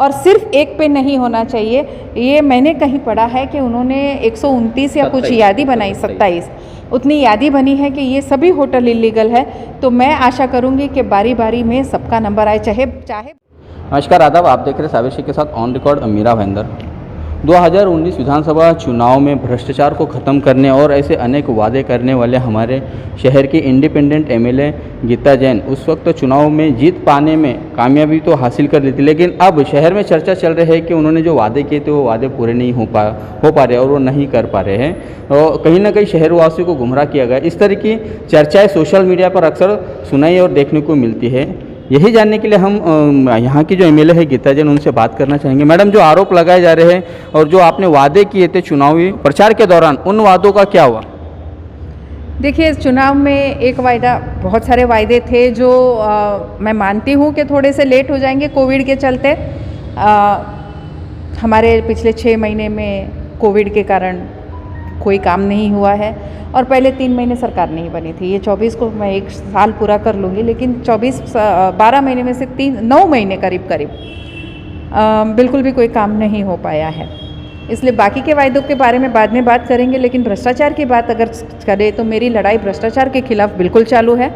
और सिर्फ एक पे नहीं होना चाहिए। ये मैंने कहीं पढ़ा है कि उन्होंने 129 या कुछ यादी बनाई, 27 उतनी यादी बनी है कि ये सभी होटल इलीगल है। तो मैं आशा करूंगी कि बारी बारी में सबका नंबर आए, चाहे नमस्कार, आदाब। आप देख रहे हैं साबिर शेख के साथ ऑन रिकॉर्ड मीरा भाईंदर। 2019 विधानसभा चुनाव में भ्रष्टाचार को ख़त्म करने और ऐसे अनेक वादे करने वाले हमारे शहर की इंडिपेंडेंट एमएलए गीता जैन उस वक्त चुनाव में जीत पाने में कामयाबी तो हासिल कर ली थी, लेकिन अब शहर में चर्चा चल रही है कि उन्होंने जो वादे किए थे वो वादे पूरे नहीं हो पा रहे और वो नहीं कर पा रहे हैं और कहीं ना कहीं शहरवासियों को गुमराह किया गया। इस तरह की चर्चाएँ सोशल मीडिया पर अक्सर सुनाई और देखने को मिलती है। यही जानने के लिए हम यहाँ की जो एमएलए है गीता जैन, उनसे बात करना चाहेंगे। मैडम, जो आरोप लगाए जा रहे हैं और जो आपने वादे किए थे चुनावी प्रचार के दौरान, उन वादों का क्या हुआ? देखिए, चुनाव में एक वायदा, बहुत सारे वायदे थे जो मैं मानती हूँ कि थोड़े से लेट हो जाएंगे कोविड के चलते। हमारे पिछले 6 महीने में कोविड के कारण कोई काम नहीं हुआ है और पहले 3 महीने सरकार नहीं बनी थी। ये 24 को मैं 1 साल पूरा कर लूँगी, लेकिन 12 महीने में से 9 महीने करीब बिल्कुल भी कोई काम नहीं हो पाया है। इसलिए बाकी के वायदों के बारे में बाद में बात करेंगे, लेकिन भ्रष्टाचार की बात अगर करें तो मेरी लड़ाई भ्रष्टाचार के खिलाफ बिल्कुल चालू है।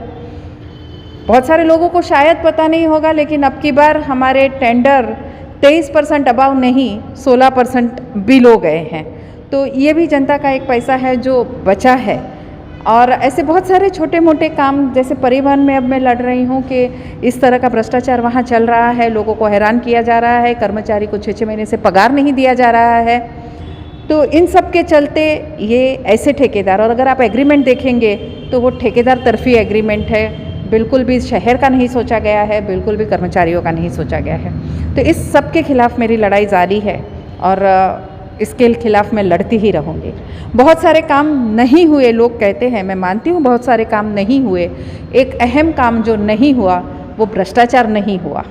बहुत सारे लोगों को शायद पता नहीं होगा, लेकिन अब की बार हमारे टेंडर 23% अबाव नहीं 16% बिलो गए हैं। तो ये भी जनता का एक पैसा है जो बचा है। और ऐसे बहुत सारे छोटे मोटे काम, जैसे परिवहन में अब मैं लड़ रही हूँ कि इस तरह का भ्रष्टाचार वहाँ चल रहा है, लोगों को हैरान किया जा रहा है, कर्मचारी को 6-6 महीने से पगार नहीं दिया जा रहा है। तो इन सब के चलते ये ऐसे ठेकेदार, और अगर आप एग्रीमेंट देखेंगे तो वो ठेकेदार तरफी एग्रीमेंट है, बिल्कुल भी शहर का नहीं सोचा गया है, बिल्कुल भी कर्मचारियों का नहीं सोचा गया है। तो इस सब के खिलाफ मेरी लड़ाई जारी है और इसके खिलाफ मैं लड़ती ही रहूँगी। बहुत सारे काम नहीं हुए, लोग कहते हैं, मैं मानती हूँ बहुत सारे काम नहीं हुए। एक अहम काम जो नहीं हुआ वो भ्रष्टाचार नहीं हुआ।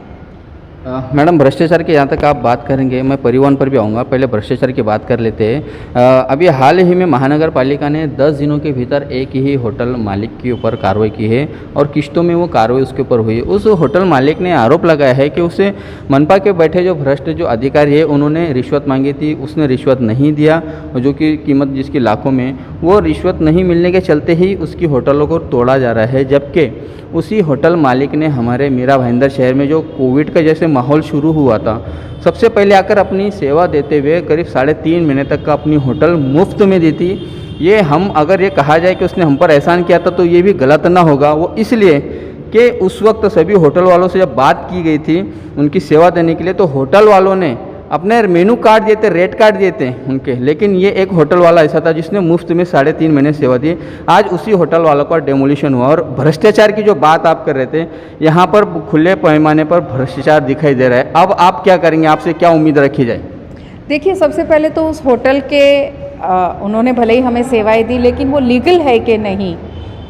मैडम, भ्रष्टाचार की जहाँ तक आप बात करेंगे, मैं परिवहन पर भी आऊँगा। पहले भ्रष्टाचार की बात कर लेते हैं। अभी हाल ही में महानगर पालिका ने 10 दिनों के भीतर एक ही होटल मालिक के ऊपर कार्रवाई की है और किस्तों में वो कार्रवाई उसके ऊपर हुई है। उस होटल मालिक ने आरोप लगाया है कि उसे मनपा के बैठे जो भ्रष्ट जो अधिकारी है उन्होंने रिश्वत मांगी थी, उसने रिश्वत नहीं दिया, जो कि कीमत जिसकी लाखों में, वो रिश्वत नहीं मिलने के चलते ही उसकी होटलों को तोड़ा जा रहा है। जबकि उसी होटल मालिक ने हमारे मीरा भाईंदर शहर में जो कोविड का जैसे माहौल शुरू हुआ था, सबसे पहले आकर अपनी सेवा देते हुए करीब 3.5 महीने तक का अपनी होटल मुफ्त में दी थी। ये हम अगर ये कहा जाए कि उसने हम पर एहसान किया था तो ये भी गलत ना होगा। वो इसलिए कि उस वक्त सभी होटल वालों से जब बात की गई थी उनकी सेवा देने के लिए, तो होटल वालों ने अपने मेनू कार्ड दिए थे, रेट कार्ड दिए थे उनके, लेकिन ये एक होटल वाला ऐसा था जिसने मुफ्त में 3.5 महीने सेवा दी। आज उसी होटल वालों का डेमोलिशन हुआ। और भ्रष्टाचार की जो बात आप कर रहे थे, यहाँ पर खुले पैमाने पर भ्रष्टाचार दिखाई दे रहा है। अब आप क्या करेंगे, आपसे क्या उम्मीद रखी जाए? देखिए, सबसे पहले तो उस होटल के उन्होंने भले ही हमें सेवाएं दी, लेकिन वो लीगल है कि नहीं,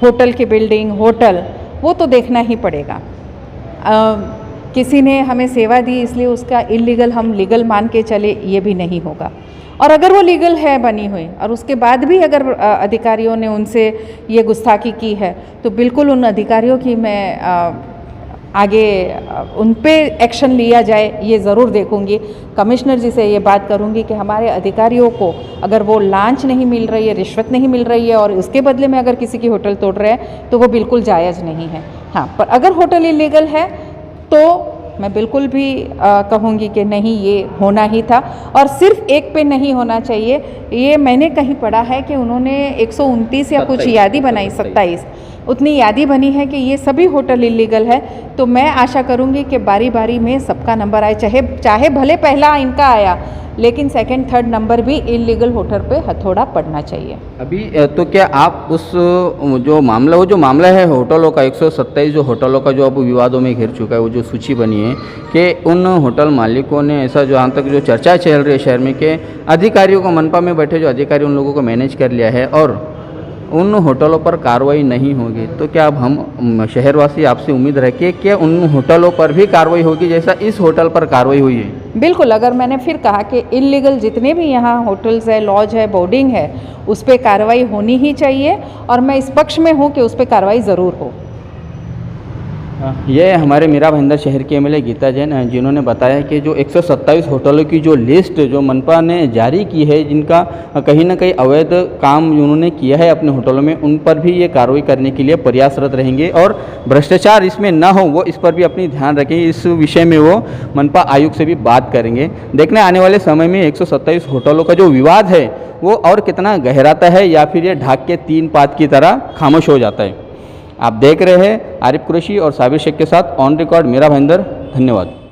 होटल की बिल्डिंग, होटल, वो तो देखना ही पड़ेगा। किसी ने हमें सेवा दी इसलिए उसका इलीगल हम लीगल मान के चले, ये भी नहीं होगा। और अगर वो लीगल है बनी हुई और उसके बाद भी अगर अधिकारियों ने उनसे ये गुस्ताखी की है, तो बिल्कुल उन अधिकारियों की मैं आगे उन पे एक्शन लिया जाए, ये ज़रूर देखूंगी। कमिश्नर जी से ये बात करूंगी कि हमारे अधिकारियों को अगर वो लांच नहीं मिल रही है, रिश्वत नहीं मिल रही है और उसके बदले में अगर किसी की होटल तोड़ रहे हैं तो वो बिल्कुल जायज़ नहीं है। हाँ, पर अगर होटल इलीगल है तो मैं बिल्कुल भी कहूँगी कि नहीं, ये होना ही था और सिर्फ एक पे नहीं होना चाहिए। ये मैंने कहीं पढ़ा है कि उन्होंने 129 या कुछ यादी बनाई, 27 उतनी यादी बनी है कि ये सभी होटल इलीगल है। तो मैं आशा करूँगी कि बारी बारी में सबका नंबर आए, चाहे भले पहला इनका आया, लेकिन 2nd 3rd नंबर भी इलीगल होटल पे हथौड़ा पड़ना चाहिए। अभी तो क्या आप उस जो मामला है होटलों का, 127 जो होटलों का जो अब विवादों में घिर चुका है, वो जो सूची बनी है कि उन होटल मालिकों ने ऐसा, जो यहाँ तक जो चर्चा चल रही है शहर में, कि अधिकारियों को, मनपा में बैठे जो अधिकारी उन लोगों को मैनेज कर लिया है और उन होटलों पर कार्रवाई नहीं होगी, तो क्या अब हम शहरवासी आपसे उम्मीद रखें कि उन होटलों पर भी कार्रवाई होगी जैसा इस होटल पर कार्रवाई हुई है? बिल्कुल। अगर मैंने फिर कहा कि इलीगल जितने भी यहाँ होटल्स है, लॉज है, बोर्डिंग है, उस पर कार्रवाई होनी ही चाहिए और मैं इस पक्ष में हूँ कि उस पर कार्रवाई ज़रूर हो। ये हमारे मीरा भाईंदर शहर के एमएलए गीता जैन हैं, जिन्होंने बताया कि जो 127 होटलों की जो लिस्ट जो मनपा ने जारी की है, जिनका कहीं ना कहीं अवैध काम उन्होंने किया है अपने होटलों में, उन पर भी ये कार्रवाई करने के लिए प्रयासरत रहेंगे और भ्रष्टाचार इसमें ना हो वो इस पर भी अपनी ध्यान रखेंगे। इस विषय में वो मनपा आयुक्त से भी बात करेंगे। देखने आने वाले समय में 127 होटलों का जो विवाद है वो और कितना गहराता है या फिर ये ढाक के 3 पात की तरह खामोश हो जाता है। आप देख रहे हैं आरिफ कुरैशी और साबिर शेख के साथ ऑन रिकॉर्ड मीरा भाईंदर। धन्यवाद।